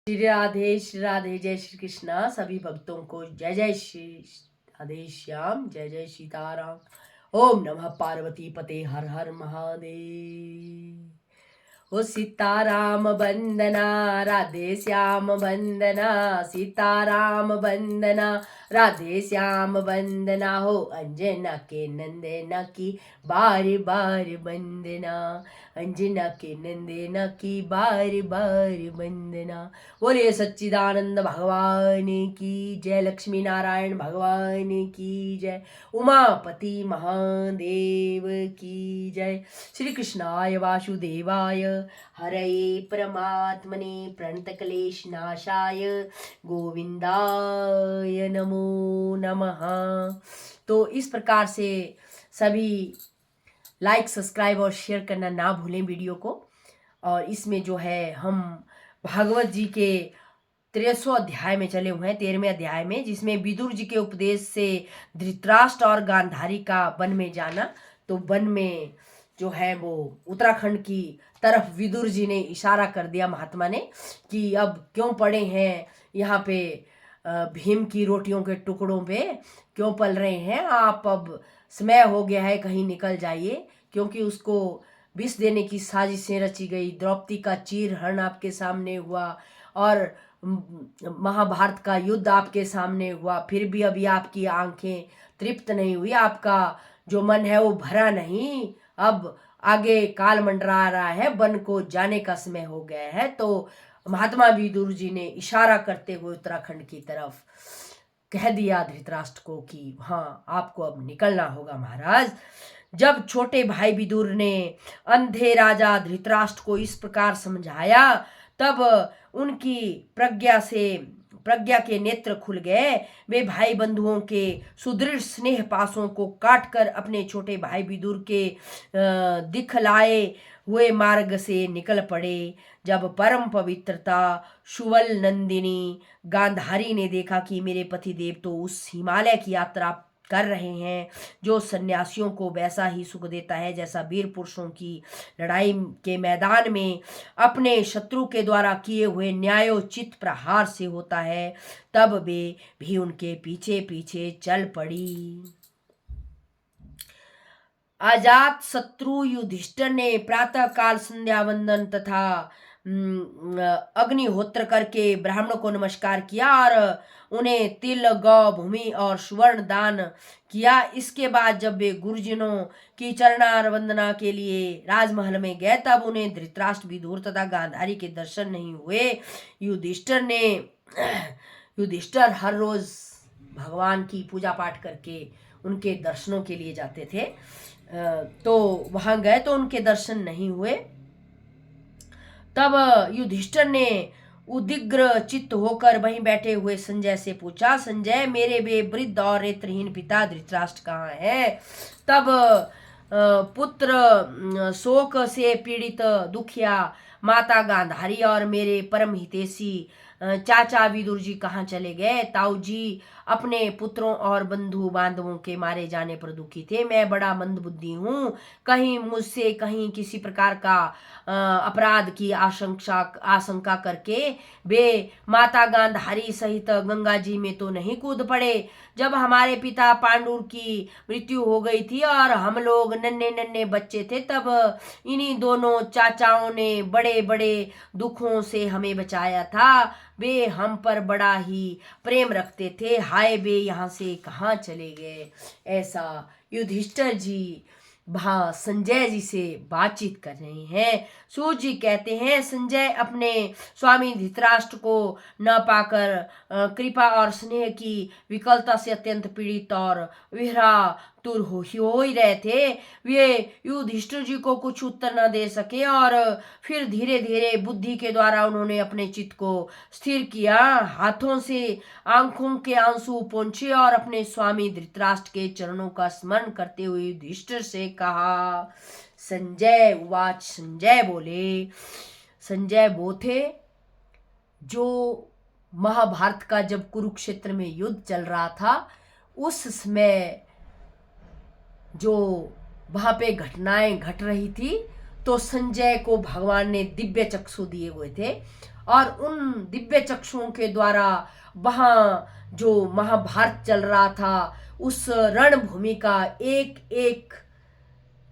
श्री राधे, जय श्री कृष्णा। सभी भक्तों को जय जय श्री राधे श्याम, जय जय सीताराम। ओम नमः पार्वती पते, हर हर महादेव। ओ सीताराम वंदना, राधे श्याम वंदना, सीताराम वंदना, राधे श्याम वंदना। हो अंजना के नंदना की बार बार वंदना, अंजना के नंदना की बार बार वंदना। बोलिए सच्चिदानंद भगवान की जय, लक्ष्मी नारायण भगवान की जय, उमापति महादेव की जय। श्री कृष्णाय वासुदेवाय हरये परमात्मने प्रणतक्लेश नाशाय गोविंदाय नमो नमः। तो इस प्रकार से सभी लाइक, सब्सक्राइब और शेयर करना ना भूलें वीडियो को। और इसमें जो है हम भागवत जी के 13वें अध्याय में चले हुए हैं, 13वें अध्याय में, जिसमें विदुर जी के उपदेश से धृतराष्ट्र और गांधारी का वन में जाना। तो वन में जो है वो उत्तराखंड की तरफ विदुर जी ने इशारा कर दिया महात्मा ने कि अब क्यों पड़े हैं यहाँ पे भीम की रोटियों के टुकड़ों पे क्यों पल रहे हैं आप, अब समय हो गया है, कहीं निकल जाइए। क्योंकि उसको विष देने की साजिशें रची गई, द्रौपदी का चीरहरण आपके सामने हुआ और महाभारत का युद्ध आपके सामने हुआ, फिर भी अभी आपकी आंखें तृप्त नहीं हुई, आपका जो मन है वो भरा नहीं। अब आगे काल मंडरा रहा है, वन को जाने का समय हो गया है। तो महात्मा विदुर जी ने इशारा करते हुए उत्तराखंड की तरफ कह दिया धृतराष्ट्र को कि हाँ, आपको अब निकलना होगा महाराज। जब छोटे भाई विदुर ने अंधे राजा धृतराष्ट्र को इस प्रकार समझाया, तब उनकी प्रज्ञा के नेत्र खुल गए। वे भाई बंधुओं के सुदृढ़ स्नेह पासों को काटकर अपने छोटे भाई विदुर के दिखलाए हुए मार्ग से निकल पड़े। जब परम पवित्रता सुवल नंदिनी गांधारी ने देखा कि मेरे पतिदेव तो उस हिमालय की यात्रा कर रहे हैं जो सन्यासियों को वैसा ही सुख देता है जैसा वीर पुरुषों की लड़ाई के मैदान में अपने शत्रु के द्वारा किए हुए न्यायोचित प्रहार से होता है, तब वे भी उनके पीछे पीछे चल पड़ी। अजात शत्रु युधिष्ठिर ने प्रातः काल संध्या वंदन तथा अग्निहोत्र करके ब्राह्मणों को नमस्कार किया और उन्हें तिल, गौ, भूमि और सुवर्ण दान किया। इसके बाद जब वे गुरुजनों की चरणार वंदना के लिए राजमहल में गए, तब उन्हें धृतराष्ट्र, विदुर तथा गांधारी के दर्शन नहीं हुए। युधिष्ठिर हर रोज भगवान की पूजा पाठ करके उनके दर्शनों के लिए जाते थे। तो वहां गए तो उनके दर्शन नहीं हुए। तब युधिष्ठिर ने उदिग्र चित्त होकर वहीं बैठे हुए संजय से पूछा, संजय, मेरे वे वृद्ध और नेत्रहीन पिता धृतराष्ट्र कहाँ है? तब पुत्र शोक से पीड़ित दुखिया माता गांधारी और मेरे परम हितैषी चाचा विदुर जी कहाँ चले गए? ताऊ जी अपने पुत्रों और बंधु बांधवों के मारे जाने पर दुखी थे। मैं बड़ा मंदबुद्धि हूँ, कहीं मुझसे कहीं किसी प्रकार का अपराध की आशंका करके वे माता गांधारी सहित गंगा जी में तो नहीं कूद पड़े। जब हमारे पिता पांडुर की मृत्यु हो गई थी और हम लोग नन्हे नन्हे बच्चे थे, तब इन्हीं दोनों चाचाओं ने बड़े बड़े दुखों से हमें बचाया था। वे हम पर बड़ा ही प्रेम रखते थे। हाय, वे यहाँ से कहाँ चले गए? ऐसा युधिष्ठिर जी संजय जी से बातचीत कर रहे हैं। सूत जी कहते हैं, संजय अपने स्वामी धृतराष्ट्र को न पाकर कृपा और स्नेह की विकलता से अत्यंत पीड़ित और विहरातुर हो ही रहे थे। वे युधिष्ठिर जी को कुछ उत्तर न दे सके और फिर धीरे धीरे बुद्धि के द्वारा उन्होंने अपने चित्त को स्थिर किया। हाथों से आंखों के आंसू पोंछे और अपने स्वामी धृतराष्ट्र के चरणों का स्मरण करते हुए युधिष्ठिर से कहा। संजय उवाच, संजय बोले, संजय वो थे जो महाभारत का जब कुरुक्षेत्र में युद्ध चल रहा था, उस समय जो वहां पे घटनाएं घट रही थी, तो संजय को भगवान ने दिव्य चक्षु दिए हुए थे और उन दिव्य चक्षुओं के द्वारा वहाँ जो महाभारत चल रहा था उस रणभूमि का एक एक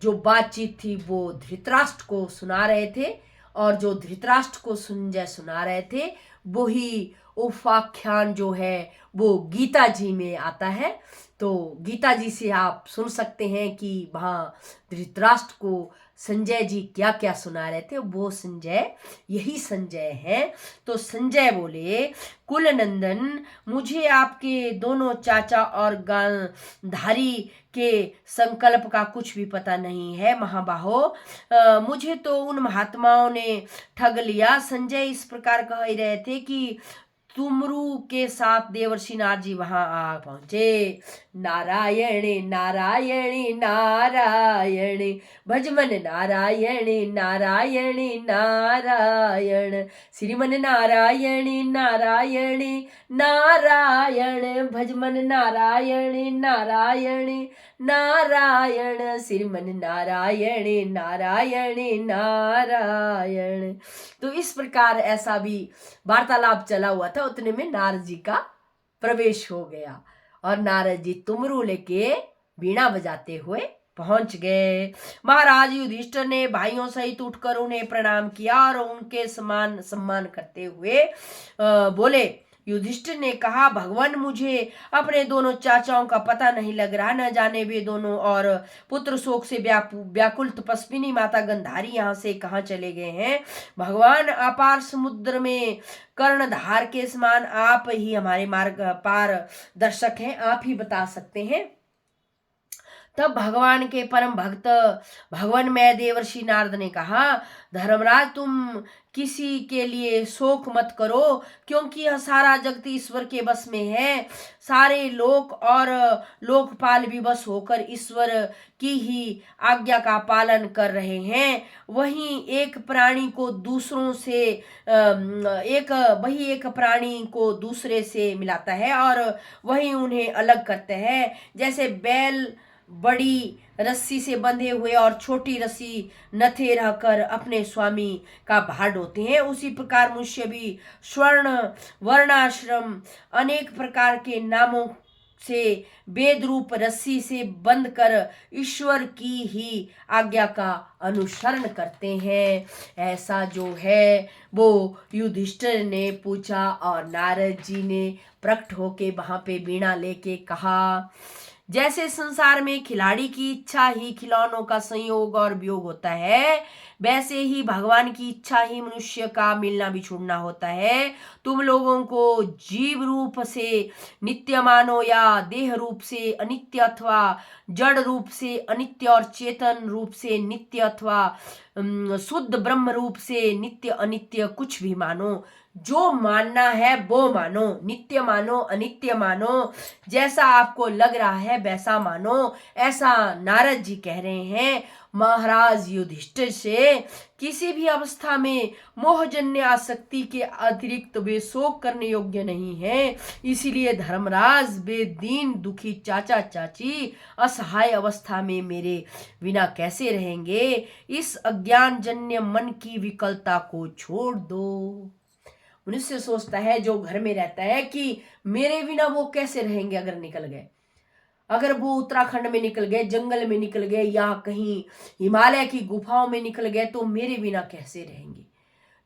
जो बातचीत थी वो धृतराष्ट्र को सुना रहे थे। और जो धृतराष्ट्र को संजय सुना रहे थे वही उपाख्यान जो है वो गीता जी में आता है। तो गीता जी से आप सुन सकते हैं कि वहाँ धृतराष्ट्र को संजय जी क्या क्या सुना रहे थे। वो संजय यही संजय है। तो संजय बोले, कुल नंदन, मुझे आपके दोनों चाचा और गांधारी के संकल्प का कुछ भी पता नहीं है महाबाहो। मुझे तो उन महात्माओं ने ठग लिया। संजय इस प्रकार कह ही रहे थे कि तुमरू के साथ देवर्षि नारद जी वहां आ पहुंचे। नारायणी नारायणी नारायणी भजमन नारायणी नारायणी नारायण श्रीमन नारायणी नारायणी नारायण भजमन नारायणी नारायणी नारायण श्रीमन नारायणी नारायणी नारायण। तो इस प्रकार ऐसा भी वार्तालाप चला हुआ था। उतने में नारद जी का प्रवेश हो गया और नारद जी तुमरू लेके वीणा बजाते हुए पहुंच गए। महाराज युधिष्ठिर ने भाइयों सहित उठकर उन्हें प्रणाम किया और उनके सम्मान करते हुए बोले। युधिष्ठिर ने कहा, भगवान, मुझे अपने दोनों चाचाओं का पता नहीं लग रहा। न जाने वे दोनों और पुत्र शोक से व्याकुल तपस्विनी माता गंधारी यहाँ से कहाँ चले गए हैं। भगवान, अपार समुद्र में कर्णधार के समान आप ही हमारे मार्ग पार दर्शक हैं, आप ही बता सकते हैं। तब भगवान के परम भक्त भगवानमय देवर्षि नारद ने कहा, धर्मराज, तुम किसी के लिए शोक मत करो, क्योंकि यह सारा जगत ईश्वर के बस में है। सारे लोक और लोकपाल भी बस होकर ईश्वर की ही आज्ञा का पालन कर रहे हैं। वहीं एक प्राणी को दूसरे से मिलाता है और वही उन्हें अलग करते हैं। जैसे बैल बड़ी रस्सी से बंधे हुए और छोटी रस्सी नथे रहकर अपने स्वामी का भार ढोते हैं, उसी प्रकार मनुष्य भी स्वर्ण वर्णाश्रम अनेक प्रकार के नामों से वेद रूप रस्सी से बंध कर ईश्वर की ही आज्ञा का अनुसरण करते हैं। ऐसा जो है वो युधिष्ठिर ने पूछा और नारद जी ने प्रकट होके वहां पे वीणा लेके कहा, जैसे संसार में खिलाड़ी की इच्छा ही खिलौनों का संयोग और वियोग होता है, वैसे ही भगवान की इच्छा ही मनुष्य का मिलना बिछुड़ना होता है। तुम लोगों को जीव रूप से नित्य मानो या देह रूप से अनित्य अथवा जड़ रूप से अनित्य और चेतन रूप से नित्य अथवा शुद्ध ब्रह्म रूप से नित्य अनित्य कुछ भी मानो। जो मानना है वो मानो, नित्य मानो अनित्य मानो, जैसा आपको लग रहा है वैसा मानो। ऐसा नारद जी कह रहे हैं महाराज युधिष्ठिर से। किसी भी अवस्था में मोहजन्य आसक्ति के अतिरिक्त वे शोक करने योग्य नहीं है। इसीलिए धर्मराज, वे दीन दुखी चाचा चाची असहाय अवस्था में मेरे बिना कैसे रहेंगे। इस अज्ञानजन्य मन की विकलता को छोड़ दो। मनुष्य सोचता है जो घर में रहता है कि मेरे बिना वो कैसे रहेंगे। अगर निकल गए, अगर वो उत्तराखंड में निकल गए, जंगल में निकल गए या कहीं हिमालय की गुफाओं में निकल गए तो मेरे बिना कैसे रहेंगे।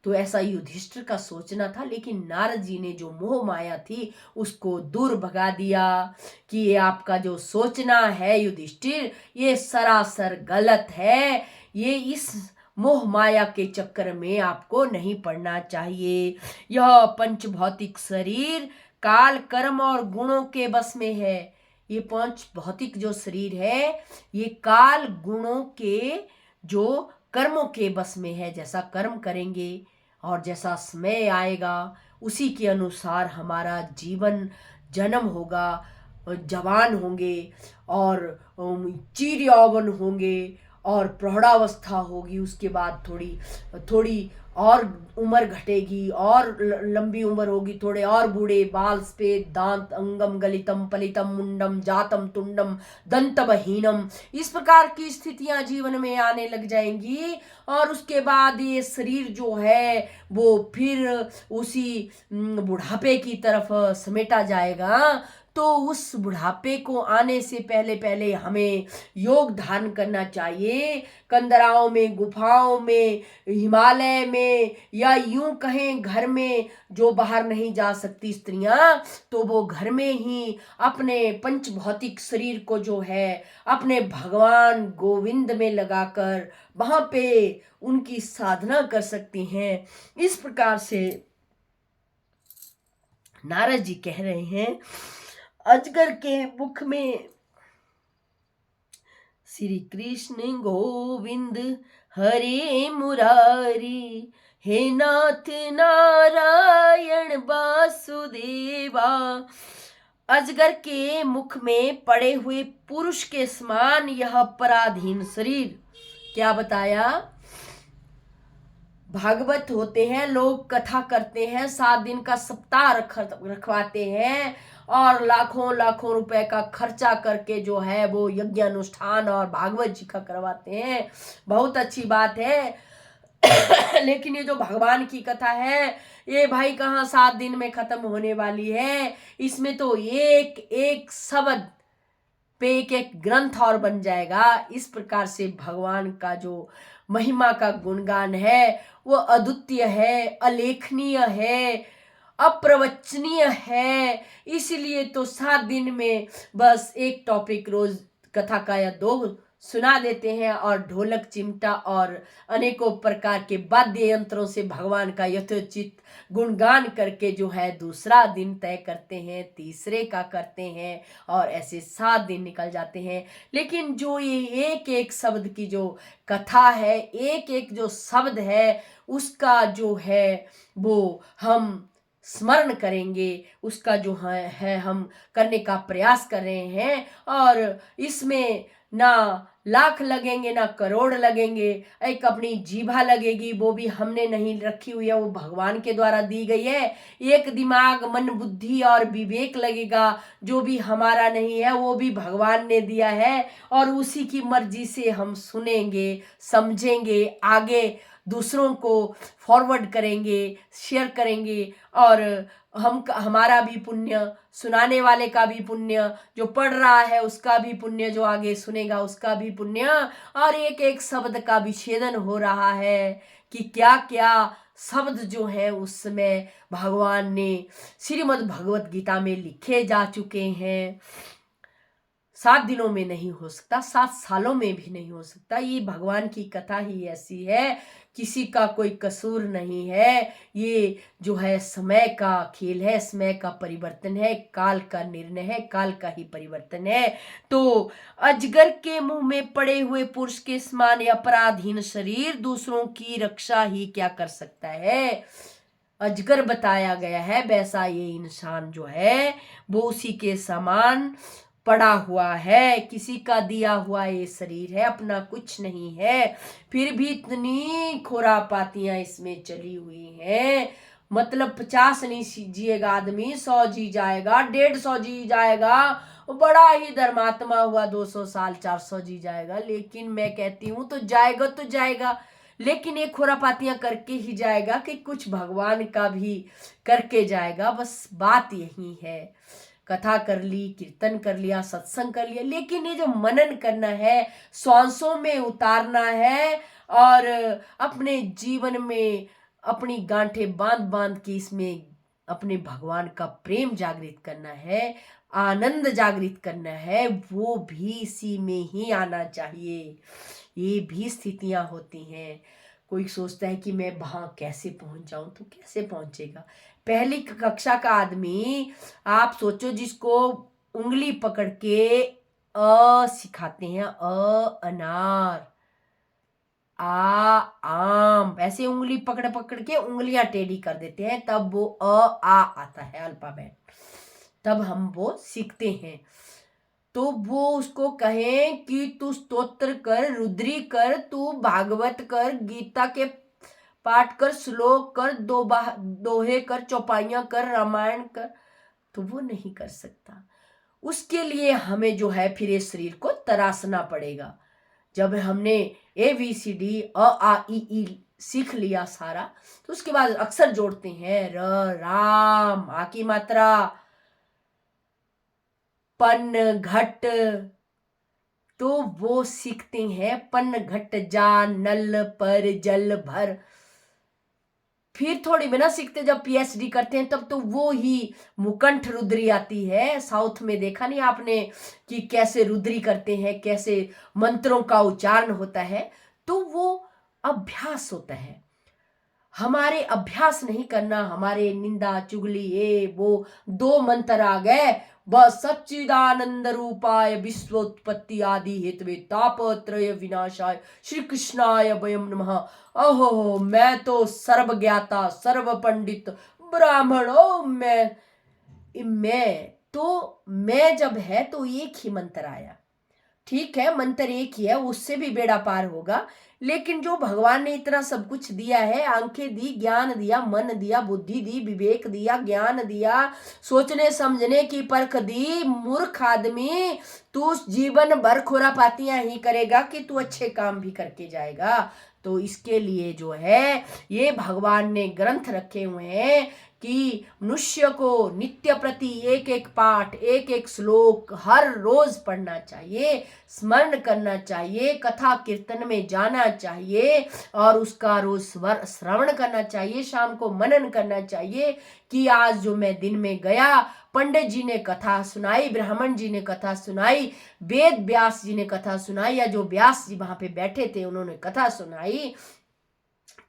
तो ऐसा युधिष्ठिर का सोचना था। लेकिन नारद जी ने जो मोह माया थी उसको दूर भगा दिया कि ये आपका जो सोचना है युधिष्ठिर, ये सरासर गलत है। ये इस मोह माया के चक्कर में आपको नहीं पड़ना चाहिए। यह पंच भौतिक शरीर काल कर्म और गुणों के बस में है। ये पंच भौतिक जो शरीर है ये काल गुणों के जो कर्मों के बस में है। जैसा कर्म करेंगे और जैसा समय आएगा उसी के अनुसार हमारा जीवन जन्म होगा, जवान होंगे और चीर यौवन होंगे और प्रौढ़ावस्था होगी। उसके बाद थोड़ी और उम्र घटेगी और लंबी उम्र होगी, थोड़े और बूढ़े, बाल सफेद, दांत अंगम गलितम पलितम मुंडम जातम तुंडम दंतबहीनम, इस प्रकार की स्थितियां जीवन में आने लग जाएंगी। और उसके बाद ये शरीर जो है वो फिर उसी बुढ़ापे की तरफ समेटा जाएगा। तो उस बुढ़ापे को आने से पहले पहले हमें योग धारण करना चाहिए। कंदराओं में, गुफाओं में, हिमालय में, या यूं कहें घर में जो बाहर नहीं जा सकती स्त्रियां, तो वो घर में ही अपने पंच भौतिक शरीर को जो है अपने भगवान गोविंद में लगाकर वहां पे उनकी साधना कर सकती हैं। इस प्रकार से नारद जी कह रहे हैं, अजगर के मुख में श्री कृष्ण गोविंद हरे मुरारी, हे नाथ नारायण वासुदेवा। अजगर के मुख में पड़े हुए पुरुष के समान यह पराधीन शरीर, क्या बताया, भागवत होते हैं, लोग कथा करते हैं, 7 दिन का सप्ताह रखवाते हैं और लाखों लाखों रुपए का खर्चा करके जो है वो यज्ञ अनुष्ठान और भागवत जी का करवाते हैं। बहुत अच्छी बात है। लेकिन ये जो भगवान की कथा है ये भाई कहाँ 7 दिन में खत्म होने वाली है। इसमें तो एक एक शब्द पे एक एक ग्रंथ और बन जाएगा। इस प्रकार से भगवान का जो महिमा का गुणगान है वो अद्वितीय है, अलेखनीय है, अप्रवचनीय है। इसलिए तो 7 दिन में बस एक टॉपिक रोज कथा का या 2 सुना देते हैं और ढोलक चिमटा और अनेकों प्रकार के वाद्य यंत्रों से भगवान का यथोचित गुणगान करके जो है दूसरा दिन तय करते हैं, तीसरे का करते हैं और ऐसे 7 दिन निकल जाते हैं। लेकिन जो ये एक एक शब्द की जो कथा है, एक एक जो शब्द है उसका जो है वो हम स्मरण करेंगे, उसका जो है हम करने का प्रयास कर रहे हैं। और इसमें ना लाख लगेंगे ना करोड़ लगेंगे, एक अपनी जीभा लगेगी, वो भी हमने नहीं रखी हुई है, वो भगवान के द्वारा दी गई है। एक दिमाग, मन, बुद्धि और विवेक लगेगा, जो भी हमारा नहीं है वो भी भगवान ने दिया है और उसी की मर्जी से हम सुनेंगे, समझेंगे, आगे दूसरों को फॉरवर्ड करेंगे, शेयर करेंगे और हमारा भी पुण्य, सुनाने वाले का भी पुण्य, जो पढ़ रहा है उसका भी पुण्य, जो आगे सुनेगा उसका भी पुण्य। और एक एक शब्द का विच्छेदन हो रहा है कि क्या क्या शब्द जो है उस समय भगवान ने श्रीमद् भगवत गीता में लिखे जा चुके हैं। 7 दिनों में नहीं हो सकता, 7 सालों में भी नहीं हो सकता। ये भगवान की कथा ही ऐसी है, किसी का कोई कसूर नहीं है। ये जो है समय का खेल है, समय का परिवर्तन है, काल का निर्णय है, काल का ही परिवर्तन है। तो अजगर के मुंह में पड़े हुए पुरुष के समान अपराधीन शरीर दूसरों की रक्षा ही क्या कर सकता है। अजगर बताया गया है, वैसा ये इंसान जो है वो उसी के समान पड़ा हुआ है, किसी का दिया हुआ ये शरीर है, अपना कुछ नहीं है। फिर भी इतनी खुरापातियां इसमें चली हुई हैं। मतलब 50 नहीं जिएगा आदमी, 100 जी जाएगा, 150 जी जाएगा, बड़ा ही धर्मात्मा हुआ 200 साल, 400 जी जाएगा। लेकिन मैं कहती हूँ तो जाएगा, लेकिन ये खुरापातियां करके ही जाएगा कि कुछ भगवान का भी करके जाएगा। बस बात यही है, कथा कर ली, कीर्तन कर लिया, सत्संग कर लिया, लेकिन ये जो मनन करना है, श्वासों में उतारना है और अपने जीवन में अपनी गांठें बांध बांध के इसमें अपने भगवान का प्रेम जागृत करना है, आनंद जागृत करना है, वो भी इसी में ही आना चाहिए। ये भी स्थितियां होती हैं। कोई सोचता है कि मैं वहां कैसे पहुंच जाऊं, तो कैसे पहुंचेगा। पहली कक्षा का आदमी, आप सोचो, जिसको उंगली पकड़ के सिखाते हैं, अनार, आम, ऐसे उंगली पकड़ पकड़ के उंगलियां टेढ़ी कर देते हैं, तब वो आता है अल्फाबेट, तब हम वो सीखते हैं। तो वो उसको कहें कि तू स्तोत्र कर, रुद्री कर, तू भागवत कर, गीता के पाठ कर, श्लोक कर, दोहे कर, चौपाइयां कर, रामायण कर, तो वो नहीं कर सकता। उसके लिए हमें जो है फिर इस शरीर को तराशना पड़ेगा। जब हमने ABCD अ आ इ ई सीख लिया सारा, तो उसके बाद अक्षर जोड़ते हैं, र, राम, आ की मात्रा, पन घट, तो वो सीखते हैं पन घट जा नल पर जल भर। फिर थोड़ी बिना सीखते जब PhD करते हैं तब तो वो ही मुकंठ रुद्री आती है। साउथ में देखा नहीं आपने कि कैसे रुद्री करते हैं, कैसे मंत्रों का उच्चारण होता है, तो वो अभ्यास होता है। हमारे अभ्यास नहीं करना, हमारे निंदा चुगली ये वो 2 मंत्र आ गए बस, सच्चिदानंद रूपाय विश्वोत्पत्ति आदि हेतवे तापत्रय विनाशाय श्री कृष्णाय वयम नमः। ओहो, मैं तो सर्व ज्ञाता सर्व पंडित ब्राह्मण, ओ मैं जब है तो एक ही मंत्र आया, ठीक है, मंत्र एक ही है, उससे भी बेड़ा पार होगा। लेकिन जो भगवान ने इतना सब कुछ दिया है, आंखें दी, ज्ञान दिया, मन दिया, बुद्धि दी, विवेक दिया, ज्ञान दिया, सोचने समझने की परख दी, मूर्ख आदमी तू जीवन भर खुरापातियां ही करेगा कि तू अच्छे काम भी करके जाएगा। तो इसके लिए जो है ये भगवान ने ग्रंथ रखे हुए हैं कि मनुष्य को नित्य प्रति एक एक पाठ, एक एक श्लोक हर रोज पढ़ना चाहिए, स्मरण करना चाहिए, कथा कीर्तन में जाना चाहिए और उसका रोज श्रवण करना चाहिए, शाम को मनन करना चाहिए कि आज जो मैं दिन में गया, पंडित जी ने कथा सुनाई, ब्राह्मण जी ने कथा सुनाई, वेद व्यास जी ने कथा सुनाई, या जो व्यास जी वहां पे बैठे थे उन्होंने कथा सुनाई,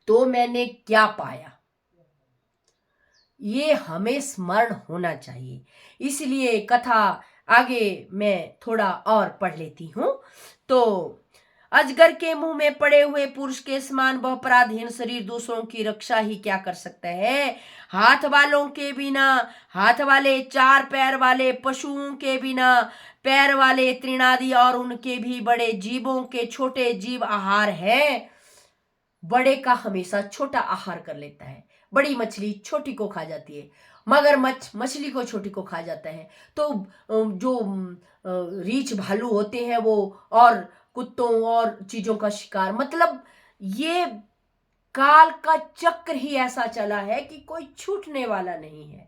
तो मैंने क्या पाया, ये हमें स्मरण होना चाहिए। इसलिए कथा आगे मैं थोड़ा और पढ़ लेती हूं। तो अजगर के मुंह में पड़े हुए पुरुष के समान वह पराधीन शरीर दूसरों की रक्षा ही क्या कर सकता है। हाथ वालों के बिना, हाथ वाले 4 पैर वाले पशुओं के बिना, पैर वाले तृणादि और उनके भी बड़े जीवों के छोटे जीव आहार है। बड़े का हमेशा छोटा आहार कर लेता है, बड़ी मछली छोटी को खा जाती है, मगरमच्छ मछली को छोटी को खा जाता है। तो जो रीछ भालू होते हैं वो और कुत्तों और चीजों का शिकार, मतलब ये काल का चक्र ही ऐसा चला है कि कोई छूटने वाला नहीं है।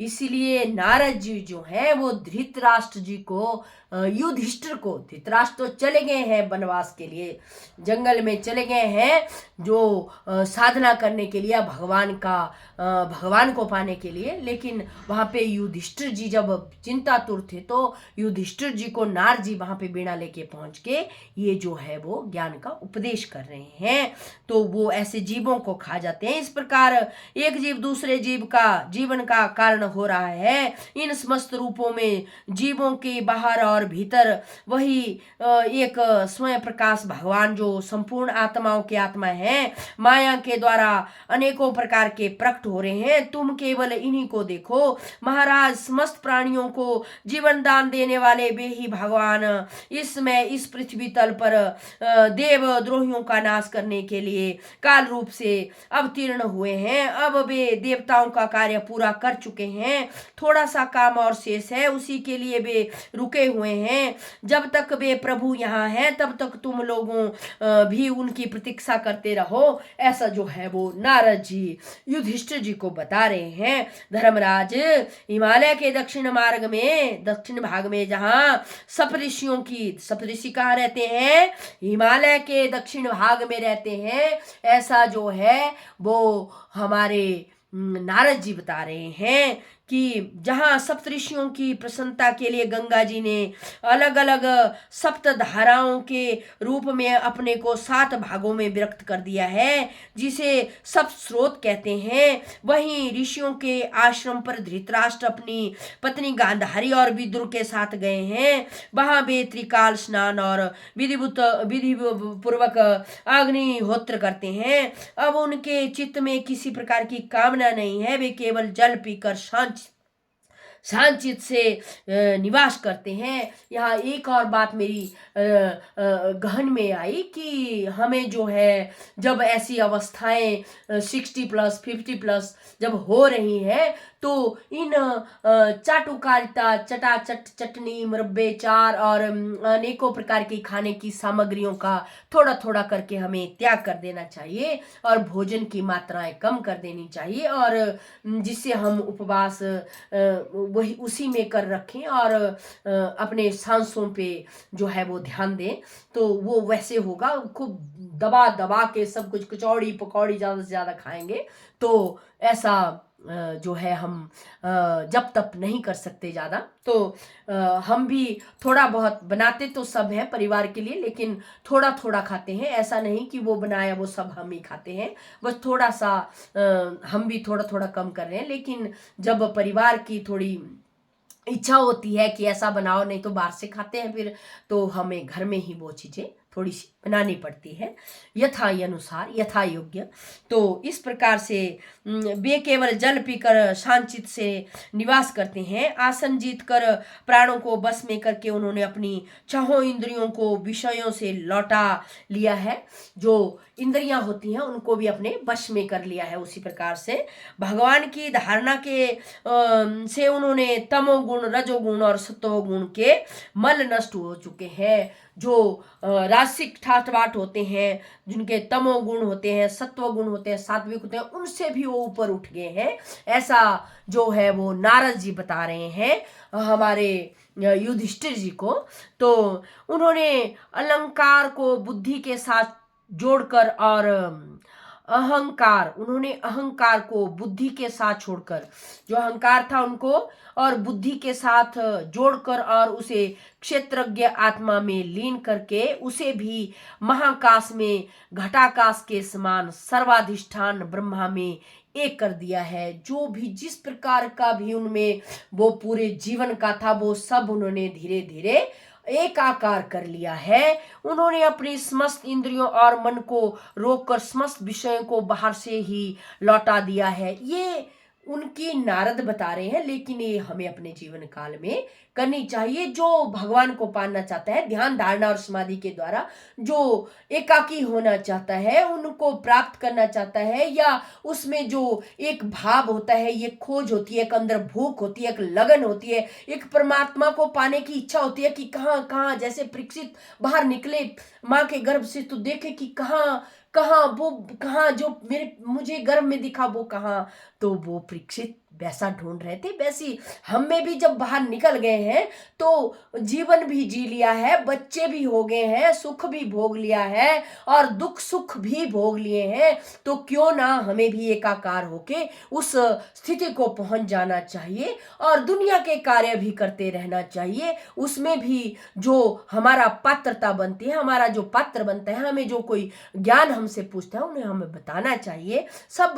इसीलिए नारद जी जो है वो धृतराष्ट्र जी को, युधिष्ठिर को, धृतराष्ट्र तो चले गए हैं वनवास के लिए, जंगल में चले गए हैं जो साधना करने के लिए, भगवान को पाने के लिए। लेकिन वहां पे युधिष्ठिर जी जब चिंतातुर थे तो युधिष्ठिर जी को नारद जी वहां पे बीणा लेके पहुंच के ये जो है वो ज्ञान का उपदेश कर रहे हैं। तो वो ऐसे जीवों को खा जाते हैं। इस प्रकार एक जीव दूसरे जीव का जीवन का कारण हो रहा है। इन समस्त रूपों में जीवों के बाहर और भीतर वही एक स्वयं प्रकाश भगवान जो संपूर्ण आत्माओं के आत्मा है, माया के द्वारा अनेकों प्रकार के प्रकट हो रहे हैं। तुम केवल इन्हीं को देखो महाराज, समस्त प्राणियों को जीवन दान देने वाले वे ही भगवान इसमें इस पृथ्वी तल पर देव द्रोहियों का नाश करने के लिए काल रूप से अवतीर्ण हुए हैं। अब वे देवताओं का कार्य पूरा कर चुके हैं, थोड़ा सा काम और शेष है, उसी के लिए वे रुके हुए हैं। जब तक वे प्रभु यहाँ हैं तब तक तुम लोगों भी उनकी प्रतीक्षा करते रहो। ऐसा जो है वो नारद जी युधिष्ठिर जी को बता रहे हैं। धर्मराज, हिमालय के दक्षिण मार्ग में, दक्षिण भाग में जहाँ सप्तऋषि कहाँ रहते हैं, हिमालय के दक्षिण भाग में रहते हैं। ऐसा जो है वो हमारे नारद जी बता रहे हैं कि जहाँ सप्तऋषियों की प्रसन्नता के लिए गंगा जी ने अलग अलग सप्त धाराओं के रूप में अपने को 7 भागों में विभक्त कर दिया है, जिसे सप्त स्रोत कहते हैं। वहीं ऋषियों के आश्रम पर धृतराष्ट्र अपनी पत्नी गांधारी और विदुर के साथ गए हैं। वहां वे त्रिकाल स्नान और विधि पूर्वक अग्निहोत्र करते हैं। अब उनके चित्त में किसी प्रकार की कामना नहीं है, वे केवल जल पीकर शांतचित्त से निवास करते हैं। यहाँ एक और बात मेरी गहन में आई कि हमें जो है जब ऐसी अवस्थाएं 60+ 50+ जब हो रही हैं तो इन चाटुकारिता, चटाचट, चटनी, मुरब्बे, चार और अनेकों प्रकार की खाने की सामग्रियों का थोड़ा थोड़ा करके हमें त्याग कर देना चाहिए और भोजन की मात्राएं कम कर देनी चाहिए, और जिससे हम उपवास वही उसी में कर रखें और अपने सांसों पे जो है वो ध्यान दें, तो वो वैसे होगा। खूब दबा दबा के सब कुछ कचौड़ी पकौड़ी ज़्यादा से ज़्यादा खाएंगे तो ऐसा जो है हम जब तब नहीं कर सकते ज़्यादा। तो हम भी थोड़ा बहुत बनाते तो सब है परिवार के लिए, लेकिन थोड़ा थोड़ा खाते हैं। ऐसा नहीं कि वो बनाया वो सब हम ही खाते हैं, बस थोड़ा सा हम भी थोड़ा थोड़ा कम कर रहे हैं। लेकिन जब परिवार की थोड़ी इच्छा होती है कि ऐसा बनाओ, नहीं तो बाहर से खाते हैं फिर, तो हमें घर में ही वो चीज़ें थोड़ी सी बनानी पड़ती है यथा अनुसार, यथा योग्य। तो इस प्रकार से वे केवल जल पीकर शांतचित्त से निवास करते हैं। आसन जीत कर प्राणों को बस में करके उन्होंने अपनी चाहों इंद्रियों को विषयों से लौटा लिया है। जो इंद्रियां होती हैं उनको भी अपने वश में कर लिया है। उसी प्रकार से भगवान की धारणा के से उन्होंने तमोगुण, रजोगुण और सत्वगुण के मल नष्ट हो चुके हैं। जो रासिक ठाट होते हैं, जिनके तमोगुण होते हैं, सत्वगुण होते हैं, सात्विक होते हैं, उनसे भी वो ऊपर उठ गए हैं। ऐसा जो है वो नारद जी बता रहे हैं हमारे युधिष्ठिर जी को। तो उन्होंने अलंकार को बुद्धि के साथ जोड़कर और उन्होंने अहंकार को बुद्धि के साथ छोड़कर, जो अहंकार था उनको और बुद्धि के साथ जोड़कर और उसे क्षेत्रज्ञ आत्मा में लीन करके उसे भी महाकाश में घटाकाश के समान सर्वाधिष्ठान ब्रह्मा में एक कर दिया है। जो भी जिस प्रकार का भी उनमें वो पूरे जीवन का था वो सब उन्होंने धीरे धीरे एकाकार कर लिया है। उन्होंने अपनी समस्त इंद्रियों और मन को रोककर समस्त विषयों को बाहर से ही लौटा दिया है। ये उनकी नारद बता रहे हैं, लेकिन ये हमें अपने जीवन काल में करनी चाहिए। जो भगवान को पाना चाहता है ध्यान धारणा और समाधि के द्वारा, जो एकाकी होना चाहता है, उनको प्राप्त करना चाहता है, या उसमें जो एक भाव होता है, ये खोज होती है, एक अंदर भूख होती है, एक लगन होती है, एक परमात्मा को पाने की इच्छा होती है कि कहाँ कहाँ, जैसे परीक्षित बाहर निकले माँ के गर्भ से तो देखे कि कहाँ कहाँ वो, कहाँ जो मुझे गर्भ में दिखा वो कहाँ, तो वो परीक्षित वैसा ढूंढ रहे थे। वैसी हम में भी जब बाहर निकल गए हैं तो जीवन भी जी लिया है, बच्चे भी हो गए हैं, सुख भी भोग लिया है और दुख सुख भी भोग लिए हैं, तो क्यों ना हमें भी एकाकार होके उस स्थिति को पहुंच जाना चाहिए और दुनिया के कार्य भी करते रहना चाहिए। उसमें भी जो हमारा पात्रता बनती है, हमारा जो पात्र बनता है, हमें जो कोई ज्ञान हमसे पूछता है उन्हें हमें बताना चाहिए। सब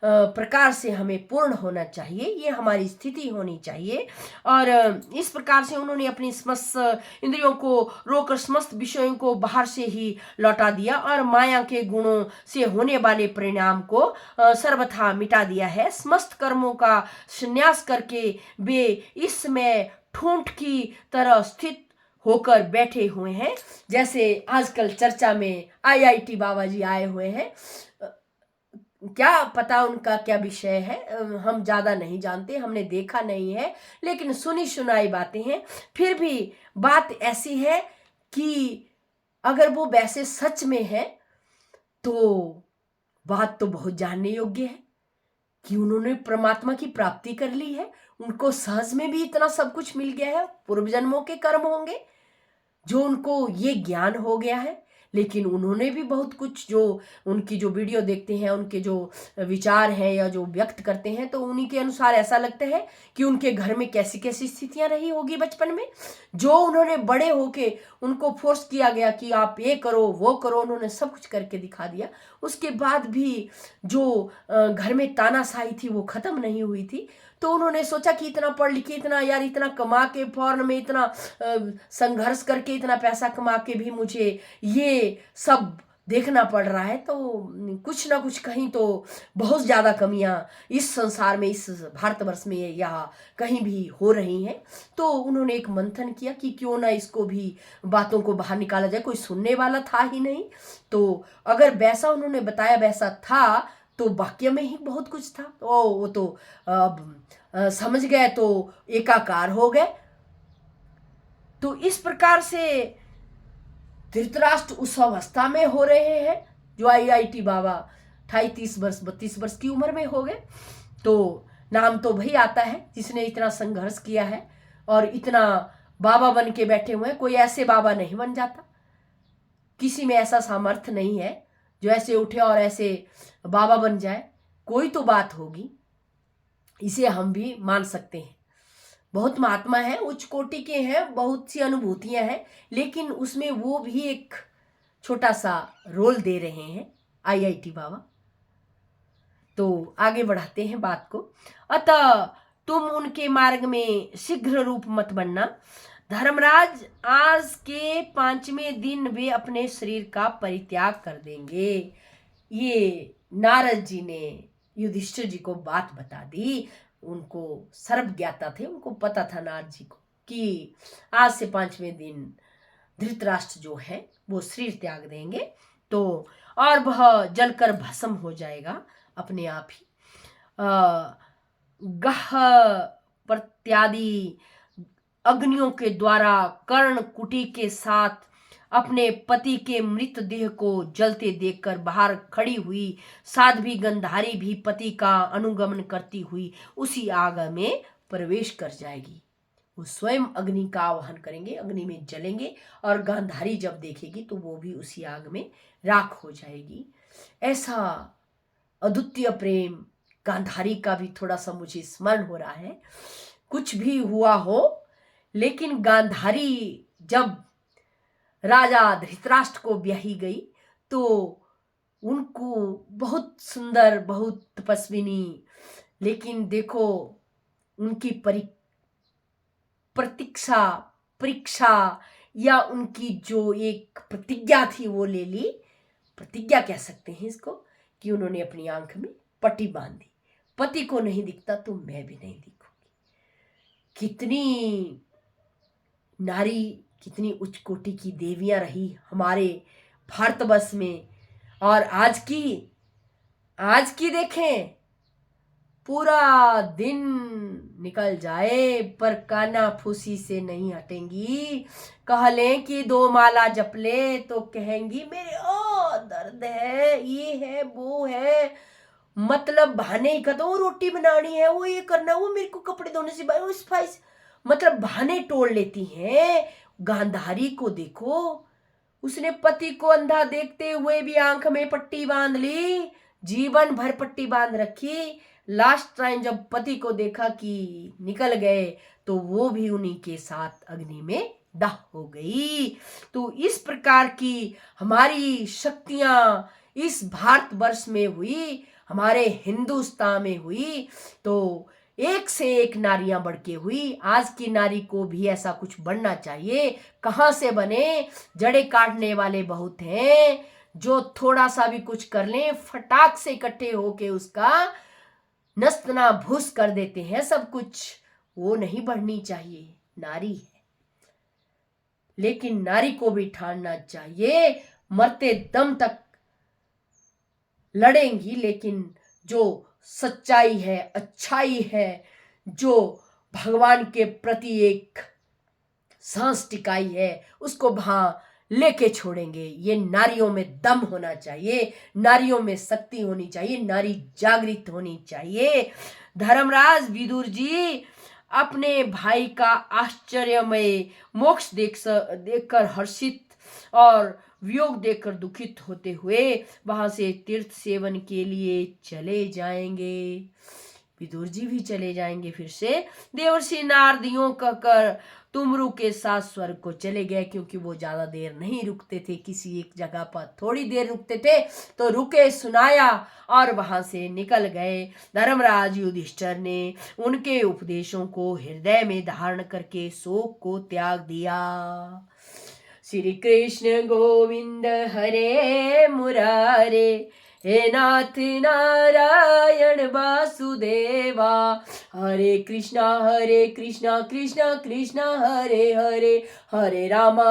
प्रकार से हमें पूर्ण होना चाहिए, ये हमारी स्थिति होनी चाहिए। और इस प्रकार से उन्होंने अपनी समस्त इंद्रियों को रोककर समस्त विषयों को बाहर से ही लौटा दिया और माया के गुणों से होने वाले परिणाम को सर्वथा मिटा दिया है। समस्त कर्मों का संन्यास करके वे इसमें ठूंठ की तरह स्थित होकर बैठे हुए हैं। जैसे आजकल चर्चा में IIT बाबा जी आए हुए हैं, क्या पता उनका क्या विषय है, हम ज़्यादा नहीं जानते, हमने देखा नहीं है, लेकिन सुनी सुनाई बातें हैं। फिर भी बात ऐसी है कि अगर वो वैसे सच में है तो बात तो बहुत जानने योग्य है कि उन्होंने परमात्मा की प्राप्ति कर ली है, उनको सहज में भी इतना सब कुछ मिल गया है, पूर्व जन्मों के कर्म होंगे जो उनको ये ज्ञान हो गया है। लेकिन उन्होंने भी बहुत कुछ, जो उनकी जो वीडियो देखते हैं, उनके जो विचार हैं या जो व्यक्त करते हैं, तो उन्हीं के अनुसार ऐसा लगता है कि उनके घर में कैसी कैसी स्थितियां रही होगी बचपन में, जो उन्होंने बड़े होके उनको फोर्स किया गया कि आप ये करो वो करो, उन्होंने सब कुछ करके दिखा दिया। उसके बाद भी जो घर में तानाशाही थी वो खत्म नहीं हुई थी, तो उन्होंने सोचा कि इतना पढ़ लिखे, इतना यार इतना कमा के, फॉरेन में इतना संघर्ष करके इतना पैसा कमा के भी मुझे ये सब देखना पड़ रहा है, तो कुछ ना कुछ कहीं तो बहुत ज़्यादा कमियां इस संसार में, इस भारतवर्ष में या कहीं भी हो रही हैं। तो उन्होंने एक मंथन किया कि क्यों ना इसको भी, बातों को बाहर निकाला जाए। कोई सुनने वाला था ही नहीं, तो अगर वैसा उन्होंने बताया वैसा था तो वाक्य में ही बहुत कुछ था। तो वो तो अब समझ गए तो एकाकार हो गए। तो इस प्रकार से धृतराष्ट्र उस अवस्था में हो रहे हैं जो आईआईटी बाबा 28-30 वर्ष 32 वर्ष की उम्र में हो गए। तो नाम तो वही आता है जिसने इतना संघर्ष किया है और इतना बाबा बन के बैठे हुए हैं। कोई ऐसे बाबा नहीं बन जाता, किसी में ऐसा सामर्थ्य नहीं है जो ऐसे उठे और ऐसे बाबा बन जाए। कोई तो बात होगी, इसे हम भी मान सकते हैं। बहुत महात्मा है, उच्च कोटि के हैं, बहुत सी अनुभूतियां हैं, लेकिन उसमें वो भी एक छोटा सा रोल दे रहे हैं आईआईटी बाबा। तो आगे बढ़ाते हैं बात को। अतः तुम उनके मार्ग में शीघ्र रूप मत बनना। धर्मराज, आज के 5वें दिन वे अपने शरीर का परित्याग कर देंगे। ये नारद जी ने युधिष्ठिर जी को बात बता दी। उनको सर्व ज्ञाता थे, उनको पता था नारद जी को कि आज से 5वें दिन धृतराष्ट्र जो है वो शरीर त्याग देंगे, तो और वह जलकर भस्म हो जाएगा अपने आप ही। गह प्रत्यादि अग्नियों के द्वारा कर्ण कुटी के साथ अपने पति के मृतदेह को जलते देखकर बाहर खड़ी हुई साध्वी गंधारी भी पति का अनुगमन करती हुई उसी आग में प्रवेश कर जाएगी। वो स्वयं अग्नि का आवाहन करेंगे, अग्नि में जलेंगे, और गांधारी जब देखेगी तो वो भी उसी आग में राख हो जाएगी। ऐसा अद्वितीय प्रेम गांधारी का भी थोड़ा सा मुझे स्मरण हो रहा है। कुछ भी हुआ हो, लेकिन गांधारी जब राजा धृतराष्ट्र को ब्याही गई तो उनको बहुत सुंदर, बहुत तपस्विनी, लेकिन देखो उनकी प्रतीक्षा परीक्षा या उनकी जो एक प्रतिज्ञा थी वो ले ली। प्रतिज्ञा कह सकते हैं इसको, कि उन्होंने अपनी आंख में पट्टी बांध दी। पति को नहीं दिखता तो मैं भी नहीं दिखूंगी। कितनी नारी, कितनी उच्च कोटि की देवियां रही हमारे भारतवर्ष में। और आज की देखें, पूरा दिन निकल जाए पर काना फूसी से नहीं हटेंगी। कह लें कि 2 माला जप ले तो कहेंगी मेरे दर्द है, ये है, वो है। मतलब बहाने ही खत्म। वो रोटी बनानी है, वो ये करना, वो मेरे को कपड़े धोने से वो सफाई, मतलब बहाने टोल लेती हैं। गांधारी को देखो, उसने पति को अंधा देखते हुए भी आंख में पट्टी बांध ली, जीवन भर पट्टी बांध रखी। लास्ट टाइम जब पति को देखा कि निकल गए तो वो भी उन्हीं के साथ अग्नि में दाह हो गई। तो इस प्रकार की हमारी शक्तियां इस भारतवर्ष में हुई, हमारे हिंदुस्तान में हुई, तो एक से एक नारियां बढ़ के हुई। आज की नारी को भी ऐसा कुछ बनना चाहिए। कहां से बने? जड़े काटने वाले बहुत हैं, जो थोड़ा सा भी कुछ कर लें फटाक से इकट्ठे होके उसका नस्तना भूस कर देते हैं सब कुछ। वो नहीं बढ़नी चाहिए, नारी है। लेकिन नारी को भी ठानना चाहिए, मरते दम तक लड़ेंगी, लेकिन जो सच्चाई है, अच्छाई है, जो भगवान के प्रति एक सांस टिकाई है, उसको वहां लेके छोड़ेंगे। ये नारियों में दम होना चाहिए, नारियों में शक्ति होनी चाहिए, नारी जागृत होनी चाहिए। धर्मराज विदुर जी अपने भाई का आश्चर्यमय मोक्ष देखकर हर्षित और वियोग देखकर दुखित होते हुए वहां से तीर्थ सेवन के लिए चले जाएंगे। विदुर जी भी चले जाएंगे फिर से। देवर्षि नारद यूं कहकर तुमरू के साथ स्वर्ग को चले गए, क्योंकि वो ज्यादा देर नहीं रुकते थे, किसी एक जगह पर थोड़ी देर रुकते थे तो रुके, सुनाया और वहां से निकल गए। धर्मराज युधिष्ठिर ने उनके उपदेशों को हृदय में धारण करके शोक को त्याग दिया। श्री कृष्ण गोविंद हरे मुरारे, हे नाथ नारायण वासुदेवा। हरे कृष्णा कृष्णा कृष्णा हरे हरे, हरे रामा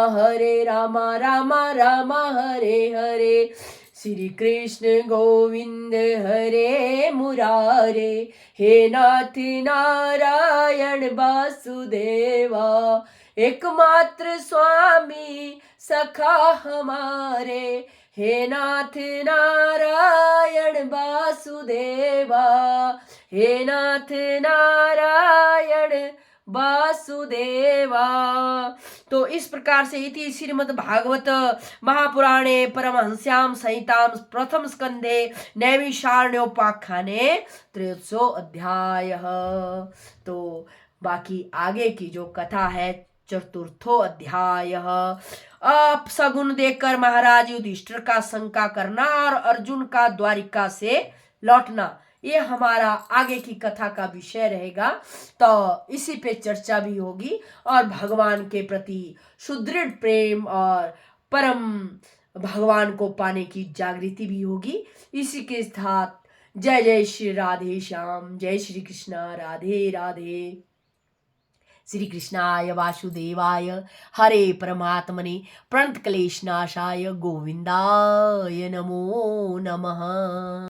रामा रामा हरे हरे। श्री कृष्ण गोविंद हरे मुरारे, हे नाथ नारायण वासुदेवा। एकमात्र स्वामी सखा हमारे, हे नाथ नारायण वासुदेवा, हे नाथ नारायण वासुदेवा। तो इस प्रकार से इति श्रीमद् भागवत महापुराणे परमहंस्याम संहितां प्रथम स्कंधे नैमिषारण्योपाख्याने 13 अध्याय। तो बाकी आगे की जो कथा है चतुर्थो अध्याय। अब सगुन देखकर महाराज युधिष्ठिर का शंका करना और अर्जुन का द्वारिका से लौटना, ये हमारा आगे की कथा का विषय रहेगा। तो इसी पे चर्चा भी होगी और भगवान के प्रति सुदृढ़ प्रेम और परम भगवान को पाने की जागृति भी होगी। इसी के साथ जय जय श्री राधे श्याम, जय श्री कृष्णा, राधे राधे। श्री कृष्णाय वासुदेवाय हरे परमात्मने प्रणत क्लेशनाशाय गोविंदाय नमो नमः।